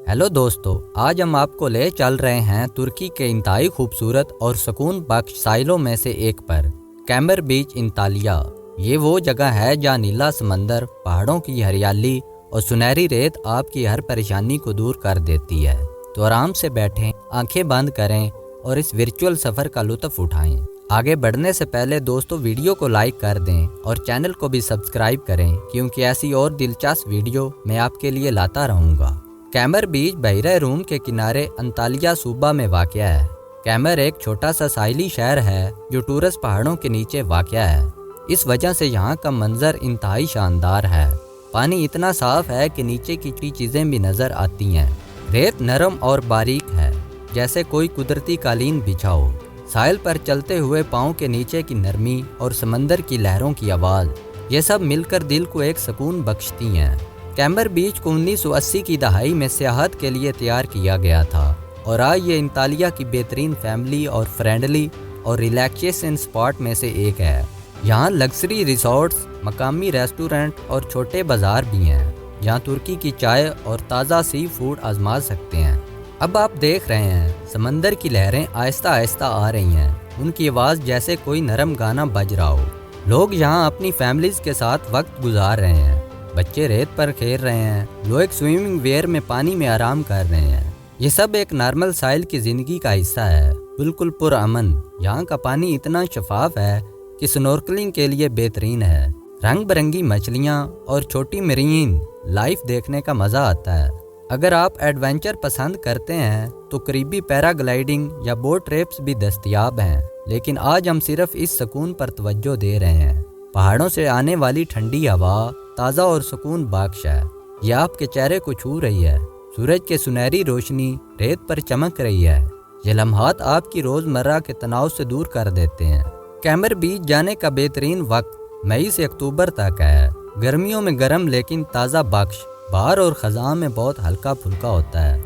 Hello दोस्तों, आज हम आपको ले चल रहे हैं तुर्की के इंतहाई खूबसूरत और सुकून बख्श साहिलों में से एक पर, कैमर बीच इंतालिया। ये वो जगह है जहाँ नीला समंदर, पहाड़ों की हरियाली और सुनहरी रेत आपकी हर परेशानी को दूर कर देती है। तो आराम से बैठें, आंखें बंद करें और इस वर्चुअल सफ़र का लुत्फ़ उठाएं। आगे बढ़ने से पहले दोस्तों वीडियो को लाइक कर दें और चैनल को भी सब्सक्राइब करें, क्योंकि ऐसी और दिलचस्प वीडियो मैं आपके लिए लाता रहूँगा। कैमर बीच बहरे रूम के किनारे अंतालिया सूबा में वाक़या है। कैमर एक छोटा सा साहिली शहर है जो टूरस पहाड़ों के नीचे वाक़या है। इस वजह से यहाँ का मंजर इंतहाई शानदार है। पानी इतना साफ है कि नीचे की चीज़ें भी नज़र आती हैं। रेत नरम और बारीक है, जैसे कोई कुदरती कालीन बिछा हो। साहिल पर चलते हुए पाँव के नीचे की नरमी और समंदर की लहरों की आवाज़, ये सब मिलकर दिल को एक सुकून बख्शती हैं। कैमर बीच को 1980 की दहाई में सियाहत के लिए तैयार किया गया था और आज ये इंतालिया की बेहतरीन फैमिली और फ्रेंडली और रिलैक्सेशन स्पॉट में से एक है। यहाँ लग्जरी रिसोर्ट्स, मकामी रेस्टोरेंट और छोटे बाज़ार भी हैं, जहाँ तुर्की की चाय और ताज़ा सी फूड आजमा सकते हैं। अब आप देख रहे हैं समंदर की लहरें आहिस्ता आहिस्ता आ रही हैं, उनकी आवाज़ जैसे कोई नरम गाना बज रहा हो। लोग यहाँ अपनी फैमिलीज़ के साथ वक्त गुजार रहे हैं। बच्चे रेत पर खेल रहे हैं, लोग स्विमिंग वेयर में पानी में आराम कर रहे हैं। ये सब एक नॉर्मल साहिल की ज़िंदगी का हिस्सा है, बिल्कुल पुरअमन। यहाँ का पानी इतना शफाफ है कि स्नॉर्कलिंग के लिए बेहतरीन है। रंग बिरंगी मछलियाँ और छोटी मरीन लाइफ देखने का मज़ा आता है। अगर आप एडवेंचर पसंद करते हैं तो करीबी पैराग्लाइडिंग या बोट ट्रिप्स भी दस्तयाब हैं, लेकिन आज हम सिर्फ इस सुकून पर तवज्जो दे रहे हैं। पहाड़ों से आने वाली ठंडी हवा ताज़ा और सुकून बख्श है। यह आपके चेहरे को छू रही है। सूरज की सुनहरी रोशनी रेत पर चमक रही है। ये लम्हात आपकी रोज़मर्रा के तनाव से दूर कर देते हैं। कैमर बीच जाने का बेहतरीन वक्त मई से अक्टूबर तक है। गर्मियों में गर्म लेकिन ताज़ा बख्श, बाहर और ख़ज़ां में बहुत हल्का फुल्का होता है।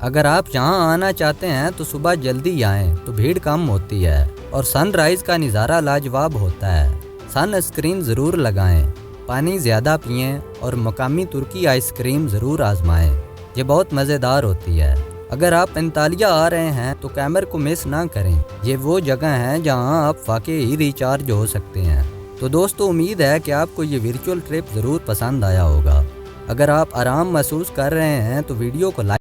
अगर आप यहाँ आना चाहते हैं तो सुबह जल्दी आएँ तो भीड़ कम होती है और सनराइज़ का नज़ारा लाजवाब होता है। सन स्क्रीन ज़रूर लगाएँ, पानी ज़्यादा पिएं और मकामी तुर्की आइसक्रीम ज़रूर आजमाएं। ये बहुत मज़ेदार होती है। अगर आप अंतालिया आ रहे हैं तो कैमर को मिस ना करें। ये वो जगह है जहां आप वाकई ही रिचार्ज हो सकते हैं। तो दोस्तों, उम्मीद है कि आपको ये वर्चुअल ट्रिप ज़रूर पसंद आया होगा। अगर आप आराम महसूस कर रहे हैं तो वीडियो को लाइक